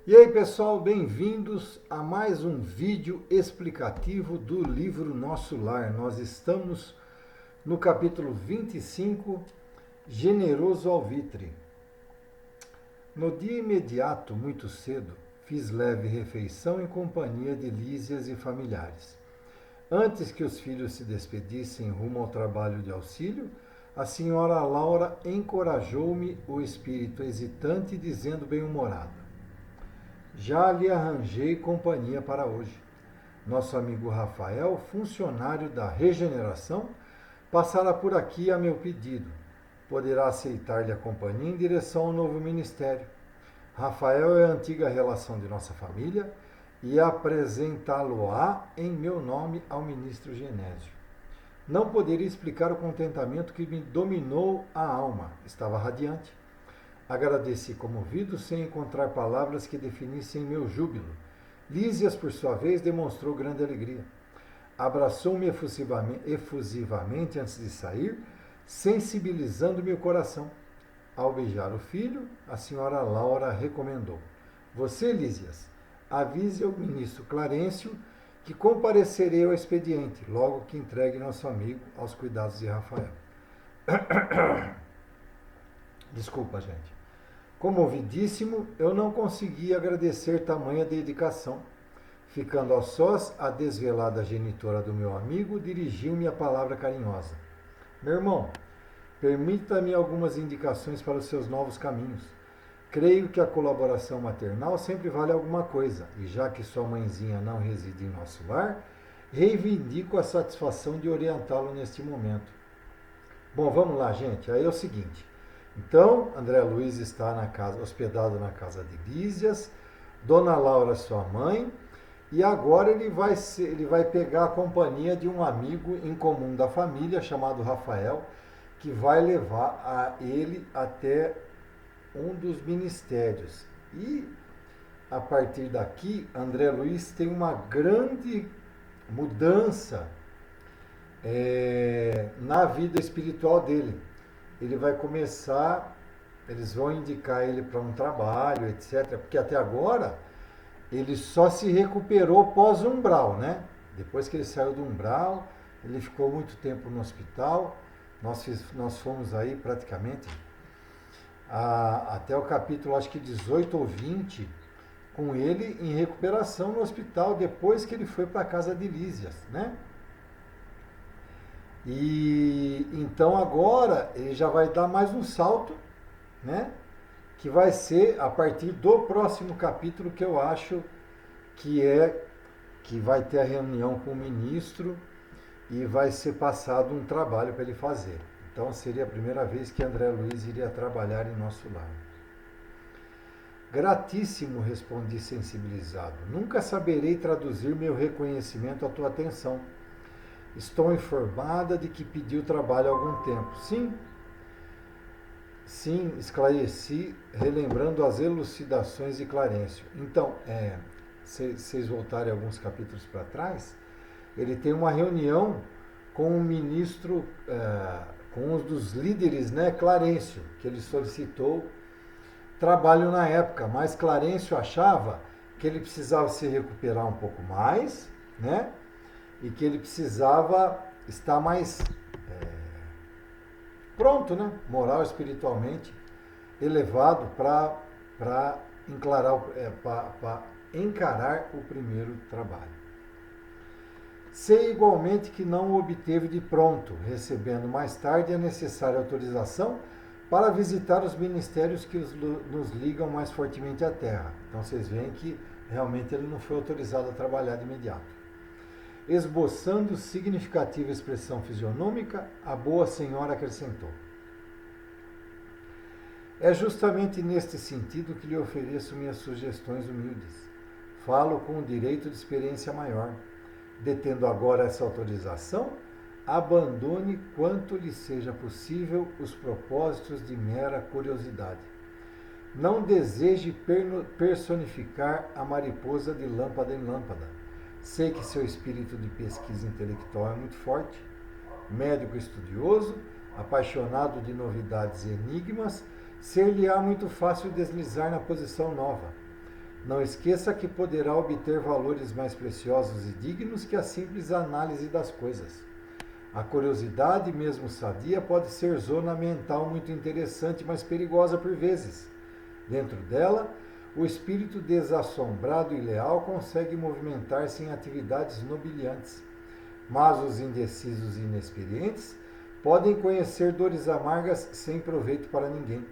E aí pessoal, bem-vindos a mais um vídeo explicativo do livro Nosso Lar. Nós estamos no capítulo 25, Generoso Alvitre. No dia imediato, muito cedo, fiz leve refeição em companhia de Lísias e familiares. Antes que os filhos se despedissem rumo ao trabalho de auxílio, a senhora Laura encorajou-me o espírito hesitante, dizendo bem-humorada: já lhe arranjei companhia para hoje. Nosso amigo Rafael, funcionário da regeneração, passará por aqui a meu pedido. Poderá aceitar-lhe a companhia em direção ao novo ministério. Rafael é a antiga relação de nossa família e apresentá-lo-á em meu nome ao ministro Genésio. Não poderia explicar o contentamento que me dominou a alma. Estava radiante. Agradeci comovido, sem encontrar palavras que definissem meu júbilo. Lísias, por sua vez, demonstrou grande alegria. Abraçou-me efusivamente antes de sair, sensibilizando meu coração. Ao beijar o filho, a senhora Laura recomendou: você, Lísias, avise ao ministro Clarencio que comparecerei ao expediente, logo que entregue nosso amigo aos cuidados de Rafael. Desculpa, gente. Comovidíssimo, eu não consegui agradecer tamanha dedicação. Ficando a sós, a desvelada genitora do meu amigo dirigiu-me a palavra carinhosa: meu irmão, permita-me algumas indicações para os seus novos caminhos. Creio que a colaboração maternal sempre vale alguma coisa, e já que sua mãezinha não reside em nosso lar, reivindico a satisfação de orientá-lo neste momento. Bom, vamos lá, gente. Aí é o seguinte. Então, André Luiz está hospedado na casa de Lísias, Dona Laura, sua mãe, e agora ele vai pegar a companhia de um amigo em comum da família, chamado Rafael, que vai levar ele até um dos ministérios. E, a partir daqui, André Luiz tem uma grande mudança na vida espiritual dele. Ele vai começar, eles vão indicar ele para um trabalho, etc. Porque até agora ele só se recuperou pós-umbral, né? Depois que ele saiu do umbral, ele ficou muito tempo no hospital. Nós fomos aí praticamente até o capítulo, acho que 18 ou 20, com ele em recuperação no hospital, depois que ele foi para a casa de Lísias, né? E então agora ele já vai dar mais um salto, né? Que vai ser a partir do próximo capítulo, que eu acho que vai ter a reunião com o ministro e vai ser passado um trabalho para ele fazer. Então seria a primeira vez que André Luiz iria trabalhar em nosso lar. Gratíssimo, respondi sensibilizado. Nunca saberei traduzir meu reconhecimento à tua atenção. Estou informada de que pediu trabalho há algum tempo. Sim, esclareci, relembrando as elucidações de Clarencio. Então, se vocês voltarem alguns capítulos para trás, ele tem uma reunião com o ministro, com um dos líderes, né, Clarencio, que ele solicitou trabalho na época, mas Clarencio achava que ele precisava se recuperar um pouco mais, né? E que ele precisava estar mais pronto, né? Moral, espiritualmente elevado para encarar o primeiro trabalho. Sei igualmente que não o obteve de pronto, recebendo mais tarde a necessária autorização para visitar os ministérios que nos ligam mais fortemente à terra. Então vocês veem que realmente ele não foi autorizado a trabalhar de imediato. Esboçando significativa expressão fisionômica, a boa senhora acrescentou: é justamente neste sentido que lhe ofereço minhas sugestões humildes. Falo com o direito de experiência maior. Detendo agora essa autorização, abandone quanto lhe seja possível os propósitos de mera curiosidade. Não deseje personificar a mariposa de lâmpada em lâmpada. Sei que seu espírito de pesquisa intelectual é muito forte. Médico estudioso, apaixonado de novidades e enigmas, ser-lhe-á muito fácil deslizar na posição nova. Não esqueça que poderá obter valores mais preciosos e dignos que a simples análise das coisas. A curiosidade, mesmo sadia, pode ser zona mental muito interessante, mas perigosa por vezes. Dentro dela, o espírito desassombrado e leal consegue movimentar-se em atividades nobiliantes, mas os indecisos e inexperientes podem conhecer dores amargas sem proveito para ninguém.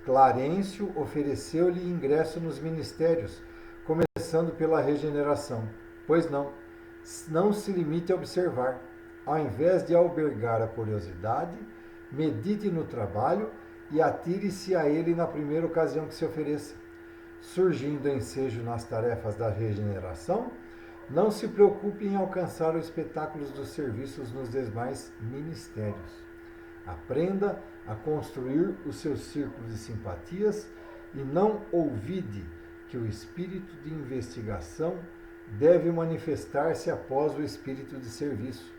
Clarencio ofereceu-lhe ingresso nos ministérios, começando pela regeneração. Pois não se limite a observar. Ao invés de albergar a curiosidade, medite no trabalho e atire-se a ele na primeira ocasião que se ofereça. Surgindo ensejo nas tarefas da regeneração, não se preocupe em alcançar os espetáculos dos serviços nos demais ministérios. Aprenda a construir os seus círculos de simpatias e não ouvide que o espírito de investigação deve manifestar-se após o espírito de serviço.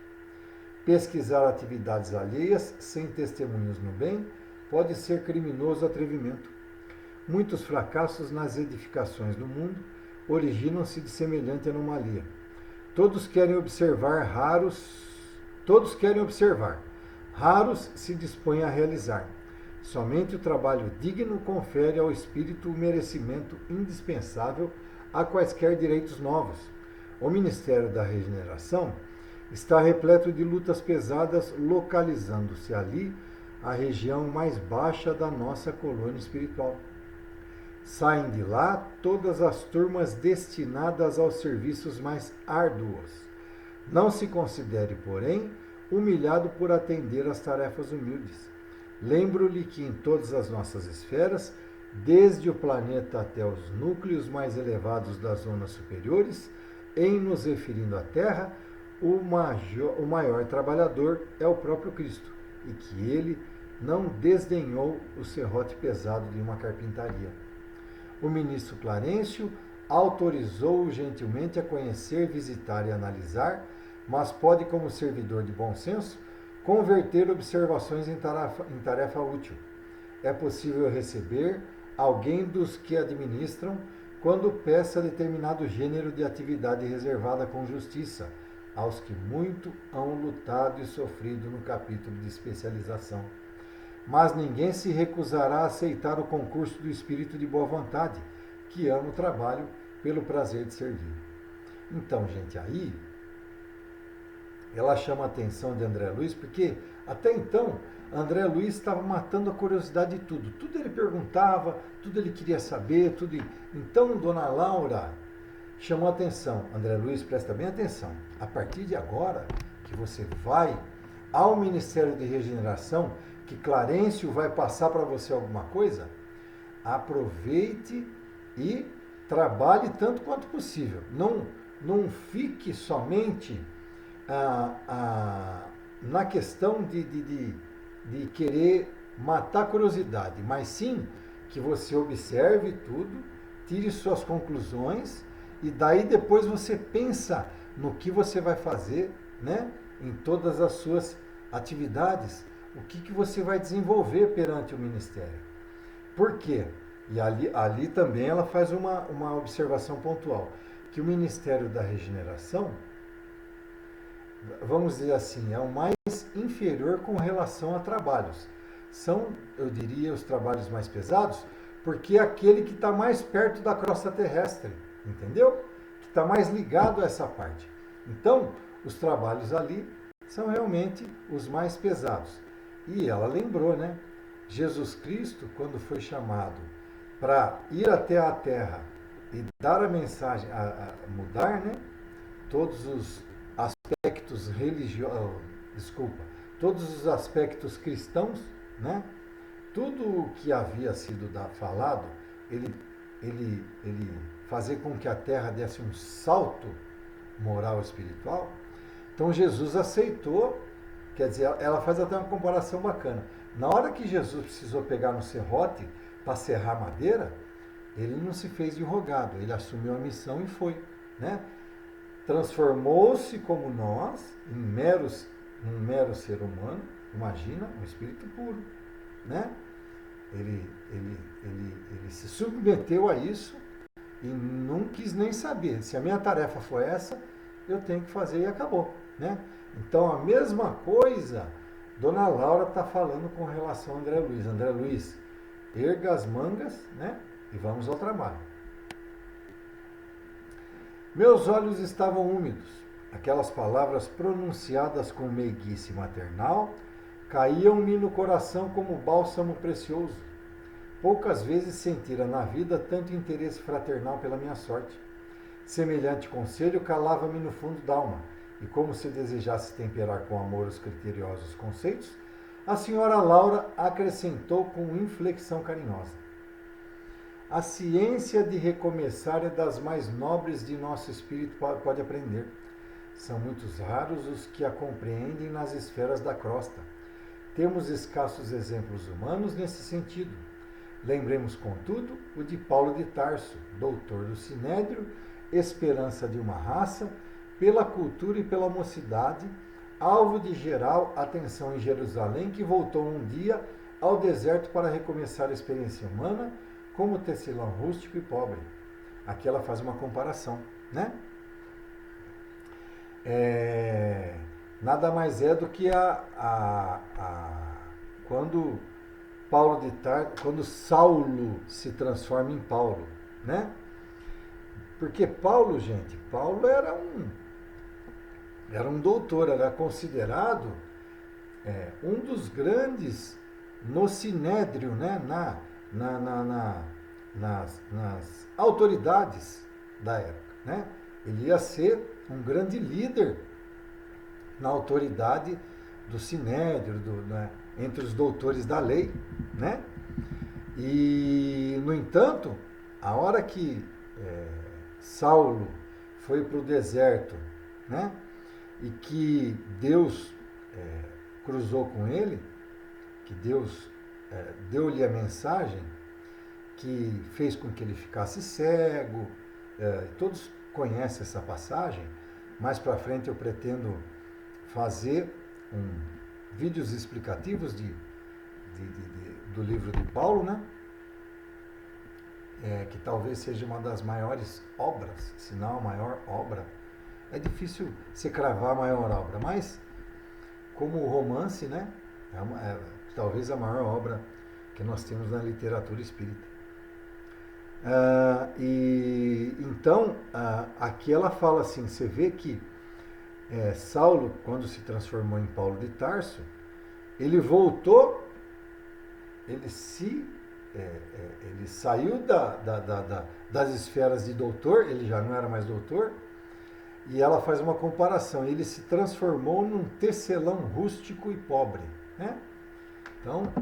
Pesquisar atividades alheias sem testemunhos no bem pode ser criminoso atrevimento. Muitos fracassos nas edificações do mundo originam-se de semelhante anomalia. Todos querem observar, raros se dispõem a realizar. Somente o trabalho digno confere ao espírito o merecimento indispensável a quaisquer direitos novos. O Ministério da Regeneração está repleto de lutas pesadas, localizando-se ali a região mais baixa da nossa colônia espiritual. Saem de lá todas as turmas destinadas aos serviços mais árduos. Não se considere, porém, humilhado por atender às tarefas humildes. Lembro-lhe que em todas as nossas esferas, desde o planeta até os núcleos mais elevados das zonas superiores, em nos referindo à Terra, o maior trabalhador é o próprio Cristo, e que ele não desdenhou o serrote pesado de uma carpintaria. O ministro Clarencio autorizou-o gentilmente a conhecer, visitar e analisar, mas pode, como servidor de bom senso, converter observações em tarefa útil. É possível receber alguém dos que administram quando peça determinado gênero de atividade reservada com justiça aos que muito hão lutado e sofrido no capítulo de especialização. Mas ninguém se recusará a aceitar o concurso do espírito de boa vontade, que ama o trabalho pelo prazer de servir. Então, gente, aí ela chama a atenção de André Luiz, porque até então André Luiz estava matando a curiosidade de tudo. Tudo ele perguntava, tudo ele queria saber, tudo. Então, Dona Laura chamou a atenção. André Luiz, presta bem atenção. A partir de agora, que você vai ao Ministério de Regeneração, que Clarencio vai passar para você alguma coisa, aproveite e trabalhe tanto quanto possível. Não fique somente na questão de querer matar a curiosidade, mas sim que você observe tudo, tire suas conclusões e daí depois você pensa no que você vai fazer, né, em todas as suas atividades, o que você vai desenvolver perante o Ministério. Por quê? E ali também ela faz uma observação pontual, que o Ministério da Regeneração, vamos dizer assim, é o mais inferior com relação a trabalhos. São, eu diria, os trabalhos mais pesados, porque é aquele que está mais perto da crosta terrestre, entendeu? Que está mais ligado a essa parte. Então, os trabalhos ali são realmente os mais pesados. E ela lembrou, né? Jesus Cristo, quando foi chamado para ir até a Terra e dar a mensagem, a mudar, né, todos os aspectos religiosos, todos os aspectos cristãos, né, tudo o que havia sido falado, ele fazer com que a Terra desse um salto moral e espiritual. Então Jesus aceitou, quer dizer, ela faz até uma comparação bacana. Na hora que Jesus precisou pegar no serrote para serrar madeira, ele não se fez de rogado, ele assumiu a missão e foi, né? Transformou-se como nós, em um mero ser humano, imagina, um espírito puro, né? ele se submeteu a isso e não quis nem saber. Se a minha tarefa foi essa, eu tenho que fazer e acabou, né? Então a mesma coisa Dona Laura está falando com relação a André Luiz. André Luiz, erga as mangas, né? E vamos ao trabalho. Meus olhos estavam úmidos. Aquelas palavras pronunciadas com meiguice maternal caíam-me no coração como bálsamo precioso. Poucas vezes sentira na vida tanto interesse fraternal pela minha sorte. Semelhante conselho calava-me no fundo d'alma, e como se desejasse temperar com amor os criteriosos conceitos, a senhora Laura acrescentou com inflexão carinhosa: a ciência de recomeçar é das mais nobres de nosso espírito pode aprender. São muitos raros os que a compreendem nas esferas da crosta. Temos escassos exemplos humanos nesse sentido. Lembremos, contudo, o de Paulo de Tarso, doutor do Sinédrio, esperança de uma raça, pela cultura e pela mocidade, alvo de geral atenção em Jerusalém, que voltou um dia ao deserto para recomeçar a experiência humana como tecelão rústico e pobre. Aqui ela faz uma comparação, né? Nada mais é do que quando quando Saulo se transforma em Paulo, né? Porque Paulo, gente, Paulo era um doutor, era considerado um dos grandes no Sinédrio, né? Nas autoridades da época, né? Ele ia ser um grande líder na autoridade do Sinédrio, né? Entre os doutores da lei, né? E, no entanto, a hora que Saulo foi para o deserto, né? E que Deus cruzou com ele, que Deus deu-lhe a mensagem que fez com que ele ficasse cego. Todos conhecem essa passagem. Mais para frente eu pretendo fazer vídeos explicativos do livro de Paulo, né? Que talvez seja uma das maiores obras, se não a maior obra. É difícil se cravar a maior obra, mas como o romance, né? Talvez a maior obra que nós temos na literatura espírita. Então, aqui ela fala assim, você vê que Saulo, quando se transformou em Paulo de Tarso, ele voltou, ele saiu das esferas de doutor, ele já não era mais doutor, e ela faz uma comparação, ele se transformou num tecelão rústico e pobre, né? Então,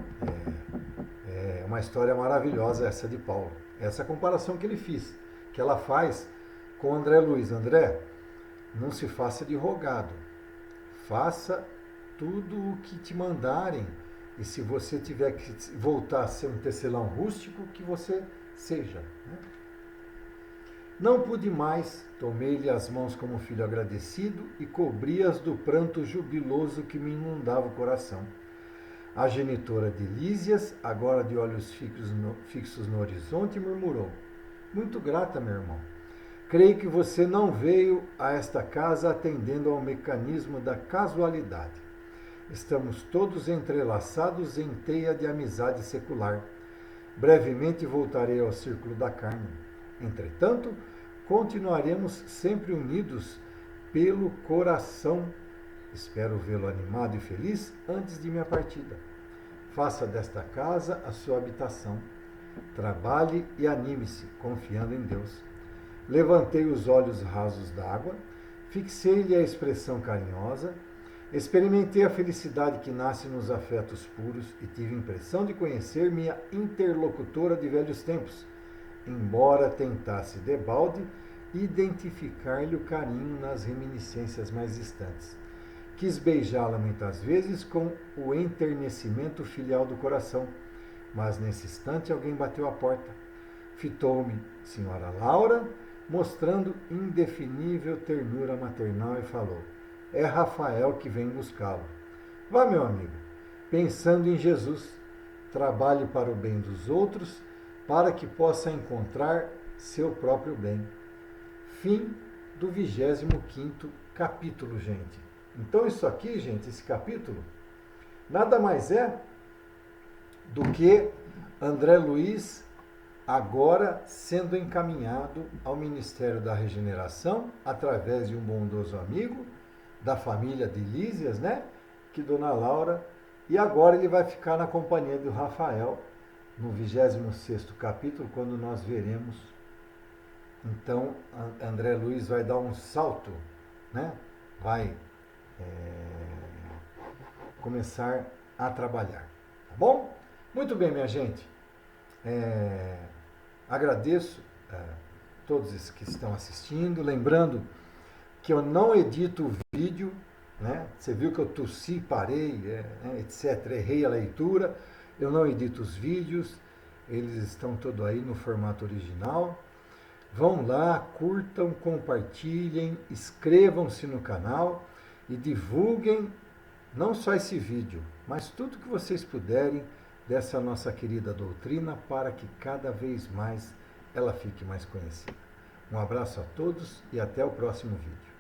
é uma história maravilhosa essa de Paulo. Essa comparação que ela faz com André Luiz. André, não se faça de rogado. Faça tudo o que te mandarem. E se você tiver que voltar a ser um tecelão rústico, que você seja, né? Não pude mais, tomei-lhe as mãos como um filho agradecido e cobri-as do pranto jubiloso que me inundava o coração. A genitora de Lísias, agora de olhos fixos no horizonte, murmurou: muito grata, meu irmão. Creio que você não veio a esta casa atendendo ao mecanismo da casualidade. Estamos todos entrelaçados em teia de amizade secular. Brevemente voltarei ao círculo da carne. Entretanto, continuaremos sempre unidos pelo coração. Espero vê-lo animado e feliz antes de minha partida. Faça desta casa a sua habitação. Trabalhe e anime-se, confiando em Deus. Levantei os olhos rasos d'água, fixei-lhe a expressão carinhosa, experimentei a felicidade que nasce nos afetos puros e tive a impressão de conhecer minha interlocutora de velhos tempos, embora tentasse debalde identificar-lhe o carinho nas reminiscências mais distantes. Quis beijá-la muitas vezes com o enternecimento filial do coração, mas nesse instante alguém bateu à porta. Fitou-me senhora Laura, mostrando indefinível ternura maternal, e falou: é Rafael que vem buscá-lo. Vá, meu amigo, pensando em Jesus. trabalhe para o bem dos outros, para que possa encontrar seu próprio bem. Fim do 25º capítulo, gente. Então isso aqui, gente, esse capítulo, nada mais é do que André Luiz agora sendo encaminhado ao Ministério da Regeneração através de um bondoso amigo da família de Lísias, né? Que Dona Laura, e agora ele vai ficar na companhia do Rafael no 26º capítulo, quando nós veremos. Então, André Luiz vai dar um salto, né? Vai começar a trabalhar, tá bom? Muito bem, minha gente. Agradeço a todos que estão assistindo, lembrando que eu não edito o vídeo, né? Você viu que eu tossi, parei, etc. Errei a leitura. Eu não edito os vídeos, eles estão todos aí no formato original. Vão lá, curtam, compartilhem, inscrevam-se no canal e divulguem não só esse vídeo, mas tudo que vocês puderem dessa nossa querida doutrina para que cada vez mais ela fique mais conhecida. Um abraço a todos e até o próximo vídeo.